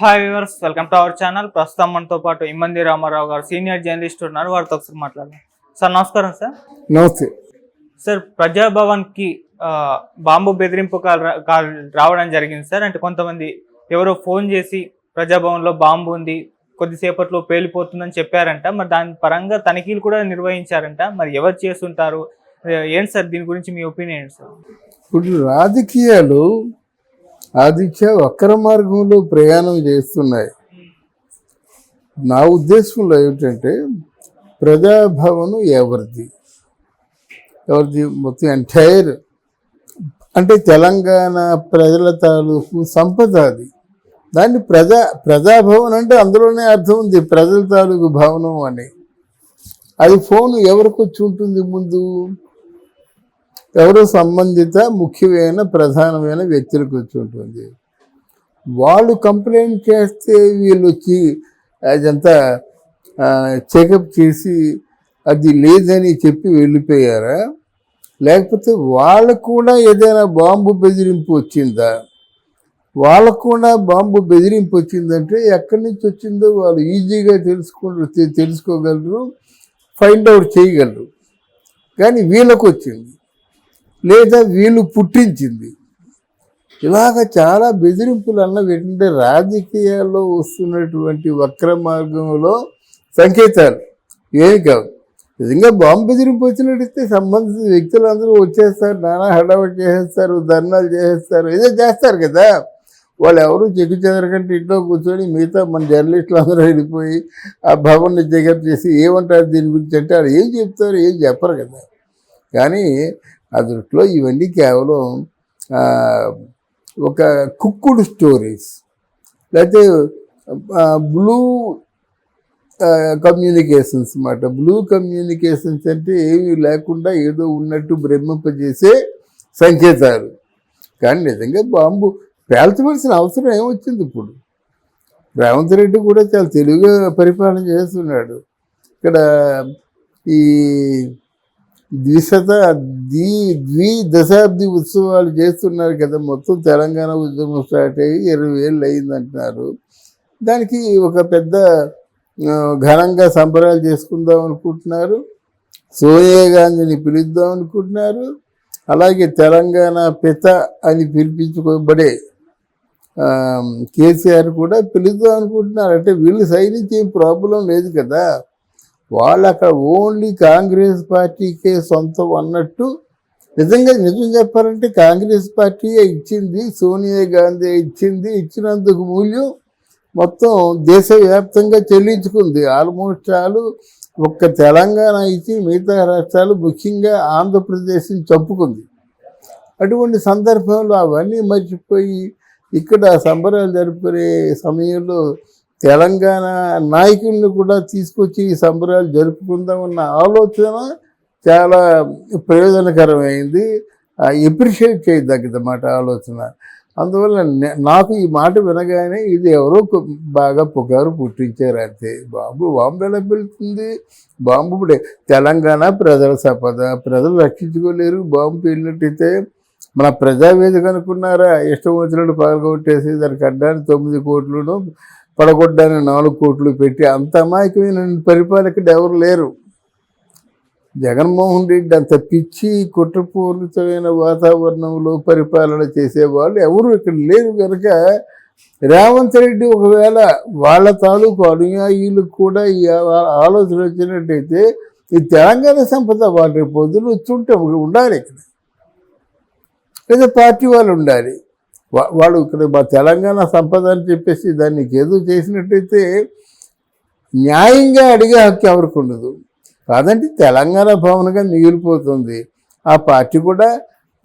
Hi viewers, welcome to our channel. ప్రస్తుతం మనతో పాటు ఇమ్మంది రామారావు గారు సీనియర్ జర్నలిస్ట్ ఉన్నారు. వారితో ఒకసారి మాట్లాడదాం. సార్ నమస్కారం. సార్ నమస్తే. సార్ ప్రజాభవన్కి బాంబు బెదిరింపు కాల్ రావడం జరిగింది సార్. అంటే కొంతమంది ఎవరో ఫోన్ చేసి ప్రజాభవన్లో బాంబు ఉంది, కొద్దిసేపట్లో పేలిపోతుందని చెప్పారంట. మరి దాని పరంగా తనిఖీలు కూడా నిర్వహించారంట. మరి ఎవరు చేస్తుంటారు, ఏంటి సార్ దీని గురించి మీ ఒపీనియన్ ఏంటి సార్? ఇప్పుడు రాజకీయాలు ఆదిత్య వక్ర మార్గంలో ప్రయాణం చేస్తున్నాయి. నా ఉద్దేశంలో ఏమిటంటే ప్రజాభవనం ఎవరిది మొత్తం ఎంటైర్ అంటే తెలంగాణ ప్రజల తాలూకు సంపద అది. దాన్ని ప్రజాభవన్ అంటే అందులోనే అర్థం ఉంది, ప్రజల తాలూకు భవనం అని. అది ఫోన్ ఎవరికి వచ్చి ఉంటుంది? ముందు ఎవరో సంబంధిత ముఖ్యమైన ప్రధానమైన వ్యక్తులకు వచ్చి ఉంటుంది. వాళ్ళు కంప్లైంట్ చేస్తే వీళ్ళు వచ్చి అదంతా చెకప్ చేసి అది లేదని చెప్పి వెళ్ళిపోయారా? లేకపోతే వాళ్ళకు కూడా ఏదైనా బాంబు బెదిరింపు వచ్చిందా? వాళ్ళకు కూడా బాంబు బెదిరింపు వచ్చిందంటే ఎక్కడి నుంచి వచ్చిందో వాళ్ళు ఈజీగా తెలుసుకోగలరు, ఫైండ్ అవుట్ చేయగలరు. కానీ వీళ్ళకు వచ్చింది లేదా వీళ్ళు పుట్టించింది. ఇలాగ చాలా బెదిరింపులు అన్నవి ఏంటంటే రాజకీయాల్లో వస్తున్నటువంటి వక్ర మార్గంలో సంకేతాలు ఏమి కావు. నిజంగా బాంబు బెదిరింపు వచ్చినట్టయితే సంబంధిత వ్యక్తులందరూ వచ్చేస్తారు, నానా హడావడి చేసేస్తారు, ధర్నాలు చేసేస్తారు, ఏదో చేస్తారు కదా. వాళ్ళు ఎవరు చెక్కు చెదరకంటే ఇంట్లో కూర్చొని మిగతా మన జర్నలిస్టులు అందరూ వెళ్ళిపోయి ఆ భవన్ని చెకప్ చేసి ఏమంటారు దీని గురించి అంటే వాళ్ళు ఏం చెప్తారు, ఏం చెప్పరు కదా. కానీ ఆ దృష్టిలో ఇవన్నీ కేవలం ఒక కుక్కుడు స్టోరీస్, లేకపోతే బ్లూ కమ్యూనికేషన్స్ అన్నమాట. బ్లూ కమ్యూనికేషన్స్ అంటే ఏమీ లేకుండా ఏదో ఉన్నట్టు భ్రమింపజేసే సంకేతాలు. కానీ నిజంగా బాంబు పేల్చవలసిన అవసరం ఏమొచ్చింది? ఇప్పుడు రేవంత్ రెడ్డి కూడా చాలా తెలివిగా పరిపాలన చేస్తున్నాడు. ఇక్కడ ఈ ద్విదశాబ్ది ఉత్సవాలు చేస్తున్నారు కదా. మొత్తం తెలంగాణ ఉద్యమం స్టార్ట్ అయ్యి 20 ఏళ్ళు అయిందంటున్నారు. దానికి ఒక పెద్ద ఘనంగా సంబరాలు చేసుకుందాం అనుకుంటున్నారు. సోనియా గాంధీని పిలుద్దాం అనుకుంటున్నారు. అలాగే తెలంగాణ పిత అని పిలిపించుకోబడే కేసీఆర్ కూడా పిలుద్దాం అనుకుంటున్నారు. అంటే వీళ్ళు సైడ్ నుంచి ఏం ప్రాబ్లం లేదు కదా. వాళ్ళు అక్కడ ఓన్లీ కాంగ్రెస్ పార్టీకే సొంతం అన్నట్టు. నిజం చెప్పాలంటే కాంగ్రెస్ పార్టీయే ఇచ్చింది, సోనియా గాంధీ ఇచ్చింది. ఇచ్చినందుకు మూల్యం మొత్తం దేశవ్యాప్తంగా చెల్లించుకుంది. ఆల్మోస్ట్ ఆల్ ఒక్క తెలంగాణ ఇచ్చి మిగతా రాష్ట్రాలు ముఖ్యంగా ఆంధ్రప్రదేశ్ని చంపుకుంది. అటువంటి సందర్భంలో అవన్నీ మర్చిపోయి ఇక్కడ సంబరాలు జరుపుకునే సమయంలో తెలంగాణ నాయకుల్ని కూడా తీసుకొచ్చి ఈ సంబరాలు జరుపుకుందామన్న ఆలోచన చాలా ప్రయోజనకరమైంది. ఎప్రిషియేట్ చేయదగ్గదన్నమాట ఆలోచన. అందువల్ల నాకు ఈ మాట వినగానే ఇది ఎవరో బాగా పుకారు పుట్టించారు అంతే. బాంబు ఎలా పెళ్తుంది? బాంబు తెలంగాణ ప్రజల సంపద, ప్రజలు రక్షించుకోలేరు. బాంబు పేలినట్టయితే మన ప్రజావేదిక అనుకున్నారా? ఇష్టం వచ్చినట్టు పగలగొట్టేసి దానికి అడ్డానికి 9 కోట్లను పడగొడ్డానికి 4 కోట్లు పెట్టి అంత అమాయకమైన పరిపాలకుడు ఎవరు లేరు. జగన్మోహన్ రెడ్డి అంత పిచ్చి కుట్రపూరితమైన వాతావరణంలో పరిపాలన చేసేవాళ్ళు ఎవరు ఇక్కడ లేరు. కనుక రేవంత్ రెడ్డి ఒకవేళ వాళ్ళ తాలూకు అనుయాయులకు కూడా ఈ ఆలోచన వచ్చినట్టయితే ఈ తెలంగాణ సంపద వాళ్ళు రేపు పొద్దున వచ్చుంటే ఉండాలి, ఇక్కడ లేదా పార్టీ వాళ్ళు ఉండాలి. వాడు ఇక్కడ మా తెలంగాణ సంపద అని చెప్పేసి దాన్ని ఏదో చేసినట్టయితే న్యాయంగా అడిగే హక్కు ఎవరికి ఉండదు. కాదంటే తెలంగాణ భవన్గా మిగిలిపోతుంది. ఆ పార్టీ కూడా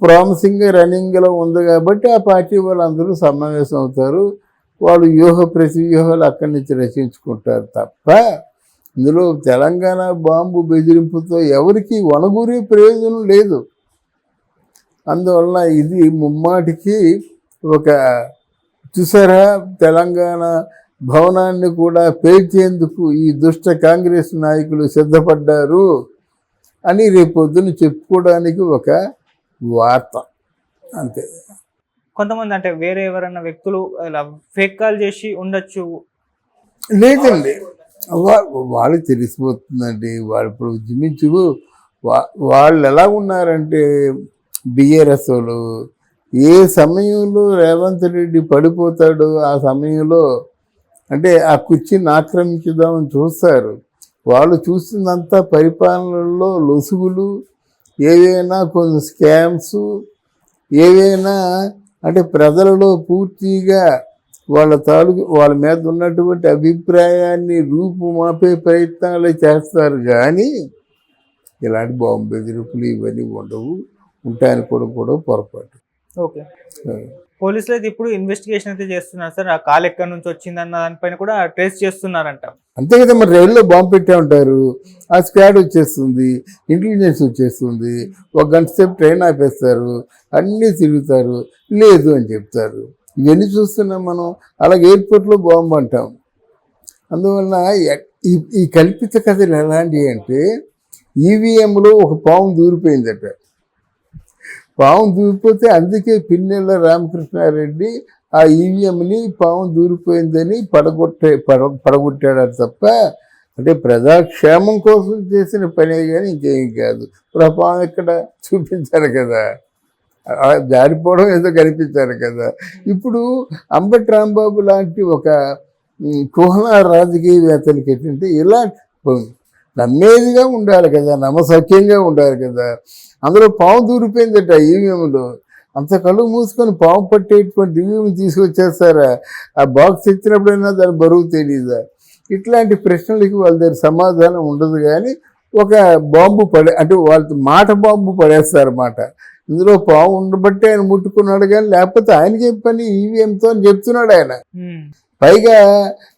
ప్రామిసింగ్ రన్నింగ్లో ఉంది కాబట్టి ఆ పార్టీ వాళ్ళందరూ సమావేశం అవుతారు. వాళ్ళు ప్రతివ్యూహాలు అక్కడి నుంచి రచించుకుంటారు తప్ప ఇందులో తెలంగాణ బాంబు బెదిరింపుతో ఎవరికి వనగూరే ప్రయోజనం లేదు. అందువలన ఇది ముమ్మాటికి ఒక చూసారా తెలంగాణ భవనాన్ని కూడా పేల్చేందుకు ఈ దుష్ట కాంగ్రెస్ నాయకులు సిద్ధపడ్డారు అని రేపొద్దున చెప్పుకోవడానికి ఒక వార్త అంతే. కొంతమంది అంటే వేరే ఎవరైనా వ్యక్తులు ఇలా ఫేక్ కాల్ చేసి ఉండొచ్చు. లేదండి, వాళ్ళకి తెలిసిపోతుందండి. వాళ్ళు ఇప్పుడు జిమించు వాళ్ళు ఎలా ఉన్నారంటే బిఆర్ఎస్ వాళ్ళు ఏ సమయంలో రేవంత్ రెడ్డి పడిపోతాడో ఆ సమయంలో అంటే ఆ కుర్చీని ఆక్రమించుదామని చూస్తారు. వాళ్ళు చూసిందంతా పరిపాలనలో లొసుగులు, ఏవైనా కొన్ని స్కామ్స్, ఏవైనా అంటే ప్రజలలో పూర్తిగా వాళ్ళ మీద ఉన్నటువంటి అభిప్రాయాన్ని రూపుమాపే ప్రయత్నాలు చేస్తారు. కానీ ఇలాంటి బాంబు బెదిరింపులు ఇవన్నీ ఉండవు, ఉంటాయని కూడా పొరపాటు. ఓకే. పోలీసులు అయితే ఇప్పుడు ఇన్వెస్టిగేషన్ అయితే చేస్తున్నారు సార్. ఆ కాల్ ఎక్కడి నుంచి వచ్చిందన్న దానిపైన కూడా ట్రేస్ చేస్తున్నారంట. అంతే కదా, మరి రైల్లో బాంబు పెట్టే ఉంటారు, ఆ స్క్వాడ్ వచ్చేస్తుంది, ఇంటెలిజెన్స్ వచ్చేస్తుంది, ఒక గంట సేపు ట్రైన్ ఆపేస్తారు, అన్నీ తిరుగుతారు, లేదు అని చెప్తారు. ఇవన్నీ చూస్తున్నాం మనం. అలాగే ఎయిర్పోర్ట్లో బాంబు అంటాం. అందువలన ఈ కల్పిత కథలు ఎలాంటివి అంటే ఈవీఎంలో ఒక పాము దూరిపోయిందట. పాము దూరిపోతే అందుకే పిన్నెల రామకృష్ణారెడ్డి ఆ ఈవీఎంని పాము దూరిపోయిందని పడగొట్టాడు తప్ప అంటే ప్రజాక్షేమం కోసం చేసిన పనే కానీ ఇంకేం కాదు. ఇప్పుడు ఆ పాము ఎక్కడ చూపించారు కదా, జారిపోవడం ఏదో కనిపించారు కదా. ఇప్పుడు అంబటి రాంబాబు లాంటి ఒక కుహన రాజకీయవేత్తలకి ఏంటంటే ఇలా నమ్మేదిగా ఉండాలి కదా, నమ్మసఖ్యంగా ఉండాలి కదా. అందులో పాము దూరిపోయిందట ఈవీఎంలో. అంత కళ్ళు మూసుకొని పాము పట్టేటువంటి ఈవీఎం తీసుకొచ్చేస్తారా? ఆ బాక్స్ ఇచ్చినప్పుడైనా దాని బరువు తెలియదా? ఇట్లాంటి ప్రశ్నలకి వాళ్ళ దగ్గర సమాధానం ఉండదు. కానీ ఒక బాంబు అంటే వాళ్ళ మాట బాంబు పడేస్తారన్నమాట. ఇందులో పాము ఉండబట్టి ఆయన ముట్టుకున్నాడు, కానీ లేకపోతే ఆయనకి పని ఈవీఎంతో అని చెప్తున్నాడు ఆయన. పైగా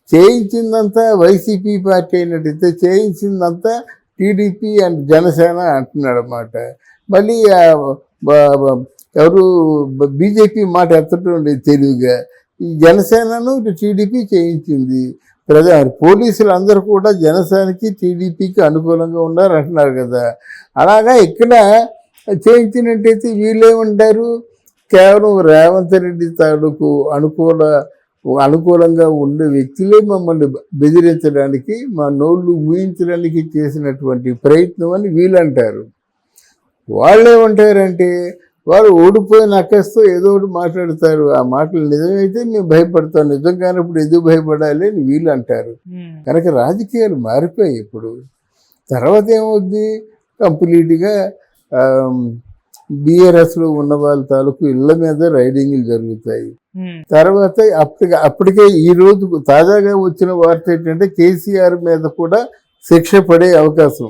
చేయించిందంతా వైసీపీ పార్టీ అయినట్టయితే చేయించిందంతా టీడీపీ అండ్ జనసేన అంటున్నాడు అన్నమాట. మళ్ళీ ఎవరు బీజేపీ మాట ఎత్తటం తెలివిగా ఈ జనసేనను టీడీపీ చేయించింది. పోలీసులు అందరూ కూడా జనసేనకి టీడీపీకి అనుకూలంగా ఉన్నారు అంటున్నారు కదా. అలాగా ఇక్కడ చేయించినట్టయితే వీళ్ళేమంటారు, కేవలం రేవంత్ రెడ్డి తాలూకు అనుకూలంగా ఉండే వ్యక్తులే మమ్మల్ని బెదిరించడానికి, మా నోళ్ళు ఊహించడానికి చేసినటువంటి ప్రయత్నం అని వీళ్ళంటారు. వాళ్ళేమంటారంటే వాళ్ళు ఓడిపోయిన అక్కస్తో ఏదో ఒకటి మాట్లాడతారు. ఆ మాటలు నిజమైతే మేము భయపడతాం, నిజం కానప్పుడు ఎందుకు భయపడాలి అని వీళ్ళు అంటారు. కనుక రాజకీయాలు మారిపోయాయి ఇప్పుడు. తర్వాత ఏమవుద్ది, కంప్లీట్గా బీఆర్ఎస్లో ఉన్న వాళ్ళ తాలూకు ఇళ్ల మీద రైడింగ్లు జరుగుతాయి. తర్వాత అప్పటికే ఈ రోజు తాజాగా వచ్చిన వార్త ఏంటంటే కేసీఆర్ మీద కూడా శిక్ష పడే అవకాశం.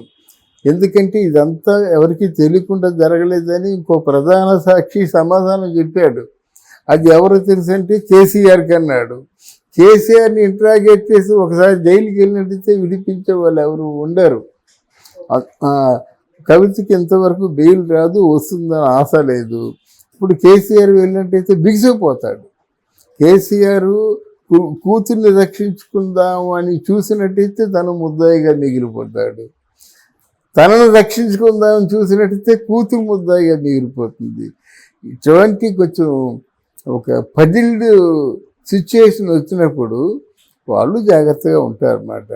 ఎందుకంటే ఇదంతా ఎవరికి తెలియకుండా జరగలేదని ఇంకో ప్రధాన సాక్షి సమాధానం చెప్పాడు. అది ఎవరు తెలుసు అంటే కేసీఆర్కి అన్నాడు. కేసీఆర్ని ఇంట్రాగేట్ చేసి ఒకసారి జైలుకి వెళ్ళినట్టయితే విడిపించే వాళ్ళు ఎవరు ఉండరు. కవితకి ఇంతవరకు బెయిల్ రాదు, వస్తుందని ఆశ లేదు. ఇప్పుడు కేసీఆర్ వెళ్ళినట్టయితే బిగిసిపోతాడు. కేసీఆర్ కూతుర్ని రక్షించుకుందాము అని చూసినట్టయితే తను ముద్దాయిగా మిగిలిపోతాడు. తనను రక్షించుకుందామని చూసినట్టయితే కూతురు ముద్దాయిగా మిగిలిపోతుంది. ఇటువంటి కొంచెం ఒక పజిల్డ్ సిచ్యుయేషన్ వచ్చినప్పుడు వాళ్ళు జాగ్రత్తగా ఉంటారన్నమాట.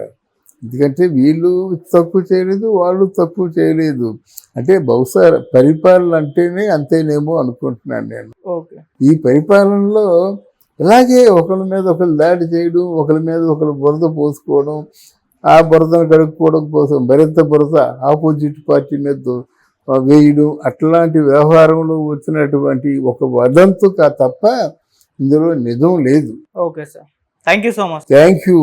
ఎందుకంటే వీళ్ళు తక్కువ చేయలేదు, వాళ్ళు తక్కువ చేయలేదు. అంటే బహుశా పరిపాలన అంటేనే అంతేనేమో అనుకుంటున్నాను నేను. ఈ పరిపాలనలో ఇలాగే ఒకరి మీద ఒకరు దాడి చేయడం, ఒకరి మీద ఒకరు బురద పోసుకోవడం, ఆ బురదను కడుక్కోవడం కోసం మరింత బురద ఆపోజిట్ పార్టీ మీద వేయడం, అట్లాంటి వ్యవహారంలో వచ్చినటువంటి ఒక వదంతు తప్ప ఇందులో నిజం లేదు. Okay sir, thank you so much. Thank you.